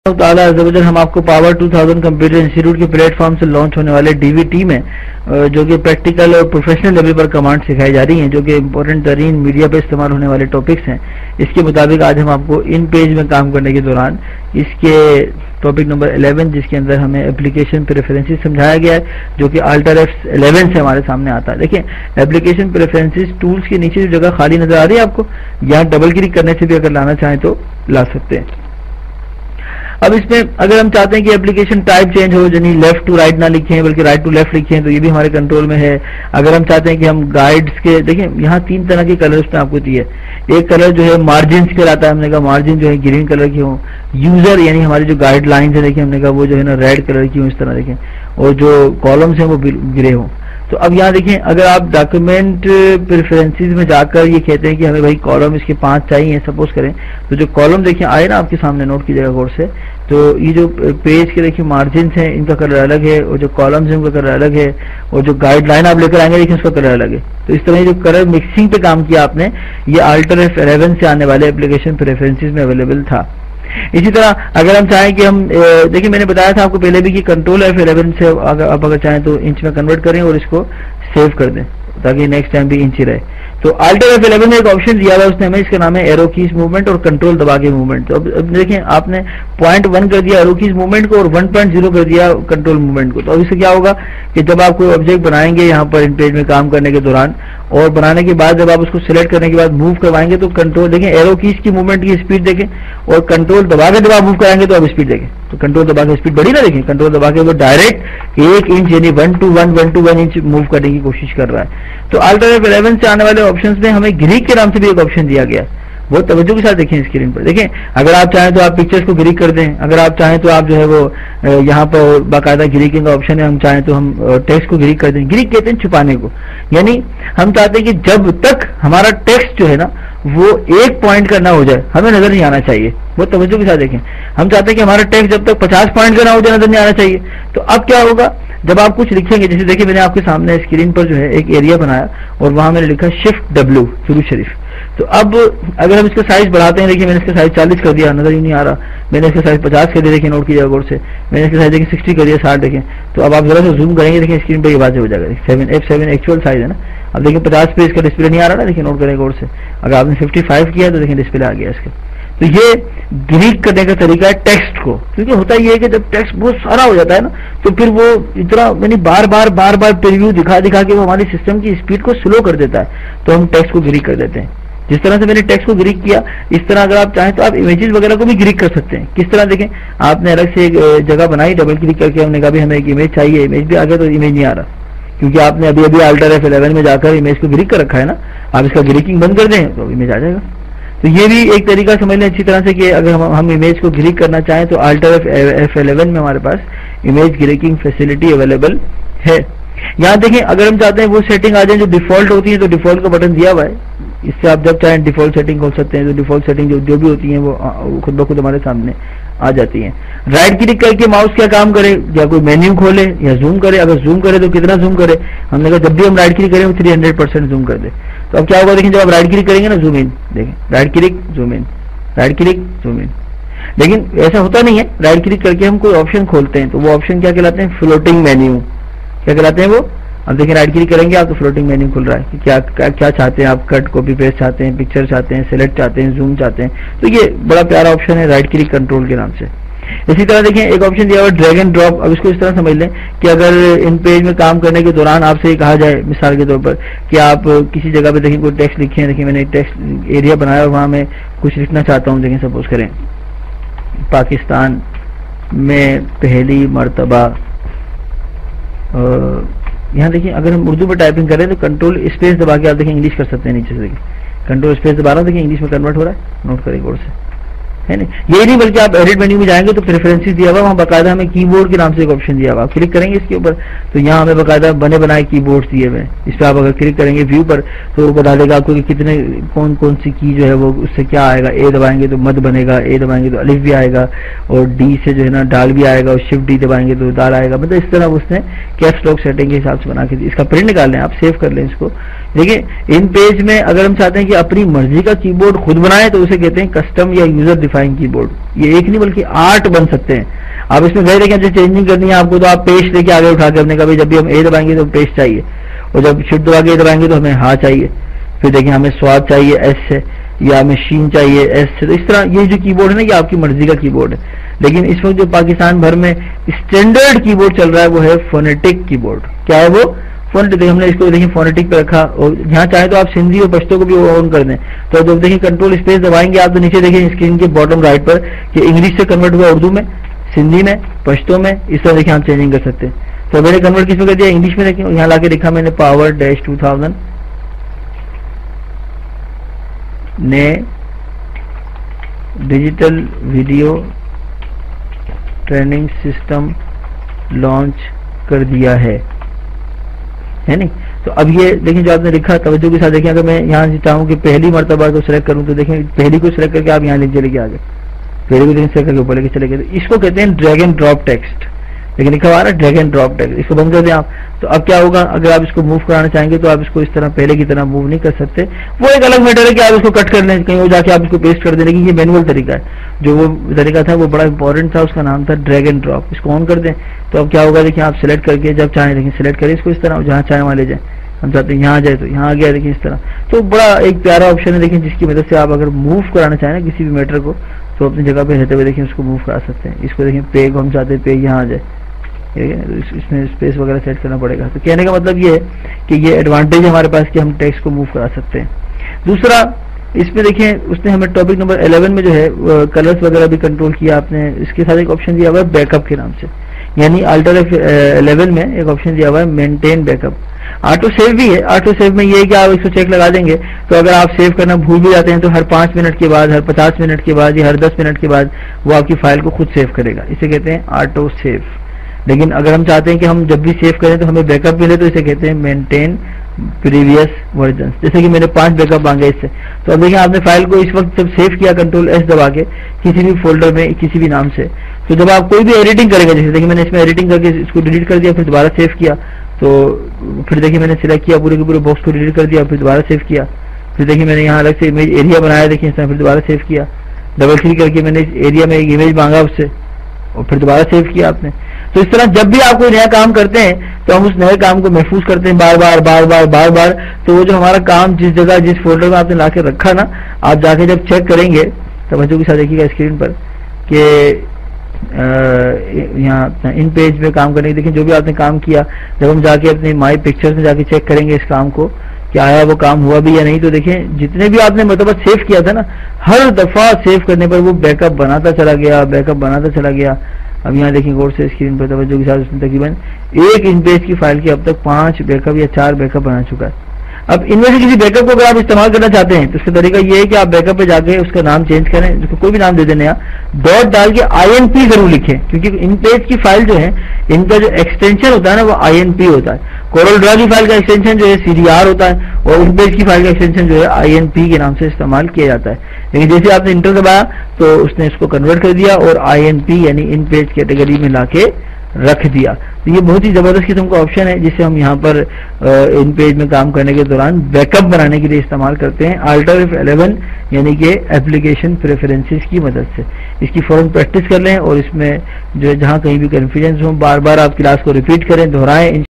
ताला अज़्ज़वजल हम आपको पावर 2000 कंप्यूटर इंस्टीट्यूट के प्लेटफॉर्म से लॉन्च होने वाले डीवीटी में जो कि प्रैक्टिकल और प्रोफेशनल लेवल पर कमांड सिखाई जा रही हैं, जो कि इंपॉर्टेंट तरीन मीडिया पे इस्तेमाल होने वाले टॉपिक्स हैं, इसके मुताबिक आज हम आपको इन पेज में काम करने के दौरान इसके टॉपिक नंबर 11 जिसके अंदर हमें एप्लीकेशन प्रेफरेंसेस समझाया गया है, जो कि अल्टर F11 से हमारे सामने आता है। देखिए एप्लीकेशन प्रेफरेंसेस टूल्स के नीचे जो जगह खाली नजर आ रही है आपको, यहाँ डबल क्लिक करने से भी अगर लाना चाहें तो ला सकते हैं। अब इसमें अगर हम चाहते हैं कि एप्लीकेशन टाइप चेंज हो, यानी लेफ्ट टू राइट ना लिखें बल्कि राइट टू लेफ्ट लिखें, तो ये भी हमारे कंट्रोल में है। अगर हम चाहते हैं कि हम गाइड्स के, देखिए यहाँ 3 तरह के कलर उसमें आपको दिए। एक कलर जो है मार्जिन कहलाता है, हमने कहा मार्जिन जो है ग्रीन कलर की हो। यूजर यानी हमारी जो गाइडलाइंस है, देखिए हमने कहा वो जो है ना रेड कलर की हो, इस तरह देखें, और जो कॉलम्स हैं वो ग्रे हो। तो अब यहाँ देखें, अगर आप डॉक्यूमेंट प्रेफरेंसेस में जाकर ये कहते हैं कि हमें भाई कॉलम इसके 5 चाहिए सपोज करें, तो जो कॉलम देखिए आए ना आपके सामने, नोट कीजिएगा गौर से, तो ये जो पेज के देखिए मार्जिन हैं इनका कलर अलग है, और जो कॉलम्स हैं उनका कलर अलग है, और जो गाइडलाइन आप लेकर आएंगे देखिए उसका कलर अलग है। तो इस तरह जो कलर मिक्सिंग पे काम किया आपने, ये अल्टर F11 से आने वाले एप्लीकेशन प्रेफरेंसेस में अवेलेबल था। इसी तरह अगर हम चाहें कि हम देखिए मैंने बताया था आपको पहले भी कि कंट्रोल F11 से आप अगर चाहें तो इंच में कन्वर्ट करें और इसको सेव कर दें ताकि नेक्स्ट टाइम भी इंच ही रहे। तो अल्टर F11 में एक ऑप्शन दिया हुआ उसने हमें, इसका नाम है एरो कीज मूवमेंट और कंट्रोल दबा के मूवमेंट। तो अब देखिए आपने 0.1 कर दिया एरो कीज मूवमेंट को और 1.0 कर दिया कंट्रोल मूवमेंट को। तो अब इससे क्या होगा कि जब आप कोई ऑब्जेक्ट बनाएंगे यहाँ पर इन पेज में काम करने के दौरान, और बनाने के बाद जब आप उसको सिलेक्ट करने के बाद मूव करवाएंगे तो कंट्रोल देखें, एरो कीज की मूवमेंट की स्पीड देखें, और कंट्रोल दबा के जब आप मूव कराएंगे तो आप स्पीड देखें, तो कंट्रोल दबा के स्पीड बढ़ी ना, देखें कंट्रोल दबा के वो डायरेक्ट 1 इंच यानी 1 to 1 इंच मूव करने की कोशिश कर रहा है। तो अल्टर F11 से आने वाले ऑप्शंस में हमें ग्रीक के नाम से भी एक ऑप्शन दिया गया। बहुत तवज्जो के साथ देखें स्क्रीन पर, देखें अगर आप चाहें तो आप पिक्चर्स को ग्रीक कर दें, अगर आप चाहें तो आप जो है वो यहाँ पर बाकायदा ग्रीकिंग का ऑप्शन है, हम चाहें तो हम टेक्स्ट को ग्रीक कर दें। ग्रीक कहते हैं छुपाने को, यानी हम चाहते हैं कि जब तक हमारा टेक्स्ट जो है ना वो एक पॉइंट का ना हो जाए हमें नजर नहीं आना चाहिए। बहुत तवज्जो के साथ देखें, हम चाहते हैं कि हमारा टेक्स्ट जब तक 50 पॉइंट का ना हो जाए नजर नहीं आना चाहिए। तो अब क्या होगा, जब आप कुछ लिखेंगे, जैसे देखिए मैंने आपके सामने स्क्रीन पर जो है एक एरिया बनाया और वहां मैंने लिखा शिफ्ट W शुरू शरीफ। तो अब अगर हम इसका साइज बढ़ाते हैं, देखिए मैंने इसका साइज 40 कर दिया, नजर ही नहीं आ रहा, मैंने इसका साइज 50 कर दिया, देखिए नोट कीजिएगा गौर से, मैंने इसका साइज देखिए 60 कर दिया, 60 देखें। तो अब आप जरा सा जूम करेंगे, देखिए स्क्रीन पर ये बात हो जाएगा, F7 एक्चुअल साइज है ना। अब देखिए 50 पे इसका डिस्प्ले नहीं आ रहा ना, देखिए नोट करेंगे गौर से। अगर आपने 55 किया तो देखिए डिस्प्ले आ गया इसका। तो ये ग्रीक करने का तरीका है टेक्स्ट को, क्योंकि होता ये है कि जब टेक्स्ट बहुत सारा हो जाता है ना तो फिर वो इतना यानी बार बार प्रीव्यू दिखा के वो हमारी सिस्टम की स्पीड को स्लो कर देता है, तो हम टेक्स्ट को ग्रीक कर देते हैं। जिस तरह से मैंने टेक्स्ट को ग्रीक किया, इस तरह अगर आप चाहें तो आप इमेजेस वगैरह को भी ग्रीक कर सकते हैं। किस तरह देखें, आपने अलग से एक जगह बनाई, डबल क्लिक करके हमने कहा भी हमें एक इमेज चाहिए, इमेज भी आ गया, तो इमेज नहीं आ रहा क्योंकि आपने अभी अल्टर F11 में जाकर इमेज को ग्रीक कर रखा है ना। आप इसका ग्रीकिंग बंद कर दें तो इमेज आ जाएगा। तो ये भी एक तरीका समझ लें अच्छी तरह से कि अगर हम इमेज को ग्रीक करना चाहें तो अल्टर F11 में हमारे पास इमेज ग्रीकिंग फैसिलिटी अवेलेबल है। यहाँ देखें अगर हम चाहते हैं वो सेटिंग आ जाए जो डिफॉल्ट होती है, तो डिफॉल्ट का बटन दिया हुआ है, इससे आप जब चाहें डिफॉल्ट सेटिंग खोल सकते हैं। तो डिफॉल्ट सेटिंग जो भी होती है वो खुद ब खुद हमारे सामने आ जाती हैं। राइट क्लिक करके माउस क्या काम करे, या कोई मेन्यू खोले या जूम करे, अगर जूम करे तो कितना जूम करे, हमने कहा जब भी हम राइट क्लिक करें 300% जूम कर दे। तो अब क्या होगा, देखें जब आप राइट क्लिक करेंगे ना, जूम इन, देखें right click zoom in, right click zoom in. लेकिन ऐसा होता नहीं है, राइट क्लिक करके हम कोई ऑप्शन खोलते हैं तो वो ऑप्शन क्या कहलाते हैं, फ्लोटिंग मेन्यू। क्या कहलाते हैं वो, अब देखिए राइट क्लिक करेंगे आप तो फ्लोटिंग मेन्यू खुल रहा है कि क्या चाहते हैं आप, कट कॉपी पेस्ट चाहते हैं, पिक्चर चाहते हैं, सिलेक्ट चाहते हैं, जूम चाहते हैं। तो ये बड़ा प्यारा ऑप्शन है राइट क्लिक कंट्रोल के नाम से। इसी तरह देखिए एक ऑप्शन दिया हुआ ड्रैग एंड ड्रॉप। अब इसको इस तरह समझ लें कि अगर इन पेज में काम करने के दौरान आपसे कहा जाए मिसाल के तौर पर कि आप किसी जगह पे देखिए कोई टेक्स्ट लिखे हैं, देखिए मैंने एक टेक्स्ट एरिया बनाया और वहां मैं कुछ लिखना चाहता हूँ, देखिए सपोज करें पाकिस्तान में पहली मरतबा, यहाँ देखिए अगर हम उर्दू में टाइपिंग करें तो कंट्रोल स्पेस दबा के आप देखिए इंग्लिश कर सकते हैं। नीचे से देखिए कंट्रोल स्पेस दबा रहा हूँ, देखिए इंग्लिश में कन्वर्ट हो रहा है, नोट करेंगे गौर से, है नहीं। यही नहीं बल्कि आप एडिट मेन्यू में जाएंगे तो प्रेफरेंसेस दिया हुआ, वहाँ बाकायदा हमें कीबोर्ड के नाम से एक ऑप्शन दिया हुआ, आप क्लिक करेंगे इसके ऊपर तो यहाँ हमें बाकायदा बने बनाए कीबोर्ड्स दिए हुए। इस पर आप अगर क्लिक करेंगे व्यू पर तो वो बता देगा आपको कि कितने कौन सी की जो है वो उससे क्या आएगा। ए दबाएंगे तो मद बनेगा, ए दबाएंगे तो अलिफ भी आएगा, और डी से जो है ना डाल भी आएगा, और शिफ्ट डी दबाएंगे तो दाल आएगा। मतलब इस तरह उसने कैप्स लॉक सेटिंग के हिसाब से बना के इसका प्रिंट निकाल लें, आप सेव कर लें इसको। देखिए इन पेज में अगर हम चाहते हैं कि अपनी मर्जी का कीबोर्ड खुद बनाएं तो उसे कहते हैं कस्टम या यूजर डिफाइंड मॉडिफाइंग कीबोर्ड। ये एक नहीं बल्कि 8 बन सकते हैं। आप इसमें गए देखें, जैसे चेंजिंग करनी है आपको तो आप पेस्ट लेके आगे उठा के अपने का, जब भी हम ए दबाएंगे तो पेस्ट चाहिए, और जब शिफ्ट दबा के दबाएंगे तो हमें हाँ चाहिए। फिर देखिए हमें स्वाद चाहिए एस से, या मशीन चाहिए एस से। तो इस तरह ये जो कीबोर्ड है ना, ये आपकी मर्जी का कीबोर्ड है। लेकिन इस वक्त जो पाकिस्तान भर में स्टैंडर्ड कीबोर्ड चल रहा है वो है फोनेटिक कीबोर्ड। क्या है वो? फोनेटिक। हमने इसको देखिए फोनेटिक पे रखा, और यहाँ चाहे तो आप सिंधी और पश्तो को भी ऑन कर दें। तो जब देखिए कंट्रोल स्पेस दबाएंगे आप तो नीचे देखिए स्क्रीन के बॉटम राइट पर कि इंग्लिश से कन्वर्ट हुआ उर्दू में, सिंधी में, पश्तो में, इस तरह देखिए हम चेंजिंग कर सकते हैं। तो मैंने कन्वर्ट किस में कर दिया? इंग्लिश में। देखिए यहाँ लाके लिखा मैंने power-2000 ने digital video training system launch कर दिया है नहीं? तो अब ये देखिए जो आपने लिखा, तवज्जो के साथ देखिए। अगर मैं यहाँ से चाहूँ कि पहली मरतबा को सिलेक्ट करूँ तो देखिए पहली को सिलेक्ट करके आप यहाँ नीचे लेके आ गए, पहली को सिलेक्ट करके ऊपर लेके चले गए। तो इसको कहते हैं ड्रैग एंड ड्रॉप टेक्स्ट। लेकिन लिखा हुआ है ड्रैग एंड ड्रॉप टेक्स्ट, इसको बंद कर दें आप। तो अब क्या होगा, अगर आप इसको मूव कराना चाहेंगे तो आप इसको इस तरह पहले की तरह मूव नहीं कर सकते। वो एक अलग मैटर है कि आप इसको कट कर लें कहीं और जाके आप इसको पेस्ट कर दें, लेकिन ये मैनुअल तरीका है। जो वो तरीका था वो बड़ा इंपॉर्टेंट था, उसका नाम था ड्रैग एंड ड्रॉप। इसको ऑन कर दें तो अब क्या होगा, देखिए आप सिलेक्ट करके जब चाहें देखिए सिलेक्ट करें इसको इस तरह, जहाँ चाहे वहाँ ले जाए। हम चाहते हैं यहाँ आ जाए तो यहाँ आ गया, देखिए इस तरह। तो बड़ा एक प्यारा ऑप्शन है देखिए, जिसकी मदद से आप अगर मूव कराना चाहें ना किसी भी मैटर को, तो अपनी जगह पे रहते हुए देखिए उसको मूव करा सकते हैं। इसको देखिए पे को हम चाहते हैं पे यहाँ आ जाए, ठीक है। तो इसमें स्पेस वगैरह सेट करना पड़ेगा। तो कहने का मतलब ये है कि ये एडवांटेज है हमारे पास कि हम टेक्स्ट को मूव करा सकते हैं। दूसरा, इसमें देखिए उसने हमें टॉपिक नंबर 11 में जो है कलर्स वगैरह भी कंट्रोल किया आपने। इसके साथ एक ऑप्शन दिया हुआ है बैकअप के नाम से, यानी अल्टर F11 में एक ऑप्शन दिया हुआ है मेंटेन बैकअप। ऑटो सेव भी है। ऑटो सेव में ये है कि आप इसको चेक लगा देंगे तो अगर आप सेव करना भूल भी जाते हैं तो हर 5 मिनट के बाद, हर 50 मिनट के बाद या हर 10 मिनट के बाद वो आपकी फाइल को खुद सेव करेगा। इसे कहते हैं ऑटो सेव। लेकिन अगर हम चाहते हैं कि हम जब भी सेव करें तो हमें बैकअप मिले तो इसे कहते हैं मेंटेन प्रीवियस वर्जन। जैसे कि मैंने 5 बैकअप मांगे इससे। तो अब देखिए आपने फाइल को इस वक्त जब सेव किया कंट्रोल S दबा के किसी भी फोल्डर में किसी भी नाम से, तो जब आप कोई भी एडिटिंग करेंगे, जैसे देखिए मैंने इसमें एडिटिंग करके इसको डिलीट कर दिया, फिर दोबारा सेव किया, तो फिर देखिए मैंने सिलेक्ट किया पूरे के पूरे बॉक्स को डिलीट कर दिया, फिर दोबारा सेव किया। फिर देखिए मैंने यहाँ अलग से इमेज एरिया बनाया, देखिए फिर दोबारा सेव किया, डबल क्लिक करके मैंने इस एरिया में एक इमेज मांगा उससे और फिर दोबारा सेव किया आपने। तो इस तरह जब भी आप कोई नया काम करते हैं तो हम उस नए काम को महफूज करते हैं बार बार बार बार बार बार। तो वो जो हमारा काम जिस जगह जिस फोल्डर में आपने ला के रखा ना, आप जाके जब चेक करेंगे तवज्जो के साथ देखिएगा स्क्रीन पर कि यहाँ इन पेज में काम करने, देखिए जो भी आपने काम किया, जब हम जाके अपने माई पिक्चर्स में जाके चेक करेंगे इस काम को कि आया वो काम हुआ भी या नहीं, तो देखिए जितने भी आपने मतलब सेव किया था ना, हर दफा सेव करने पर वो बैकअप बनाता चला गया, बैकअप बनाता चला गया। अब यहाँ देखिए गौर से स्क्रीन पर तवज्जो के साथ उसने तकरीबन 1 इन पेज की फाइल की अब तक 5 बैकअप या 4 बैकअप बना चुका है। अब इनमें से किसी बैकअप को अगर आप इस्तेमाल करना चाहते हैं तो उसका तरीका ये है कि आप बैकअप पे जाके उसका नाम चेंज करें, उसको कोई भी नाम दे देने, डॉट डाल के INP जरूर लिखें, क्योंकि इन पेज की फाइल जो है इनका जो एक्सटेंशन होता है ना वो INP होता है। कोरल ड्रॉ की फाइल का एक्सटेंशन जो है CDR होता है और इन पेज की फाइल का एक्सटेंशन जो है INP के नाम से इस्तेमाल किया जाता है। लेकिन जैसे आपने इंटर दबाया तो उसने इसको कन्वर्ट कर दिया और INP यानी इन पेज कैटेगरी में लाके रख दिया। तो ये बहुत ही जबरदस्त किस्म का ऑप्शन है जिसे हम यहाँ पर इन पेज में काम करने के दौरान बैकअप बनाने के लिए इस्तेमाल करते हैं अल्टर F11 यानी कि एप्लीकेशन प्रेफरेंसेस की मदद से। इसकी फौरन प्रैक्टिस कर लें और इसमें जो जहाँ कहीं भी कन्फ्यूजन हो बार बार आप क्लास को रिपीट करें, दोहराएं।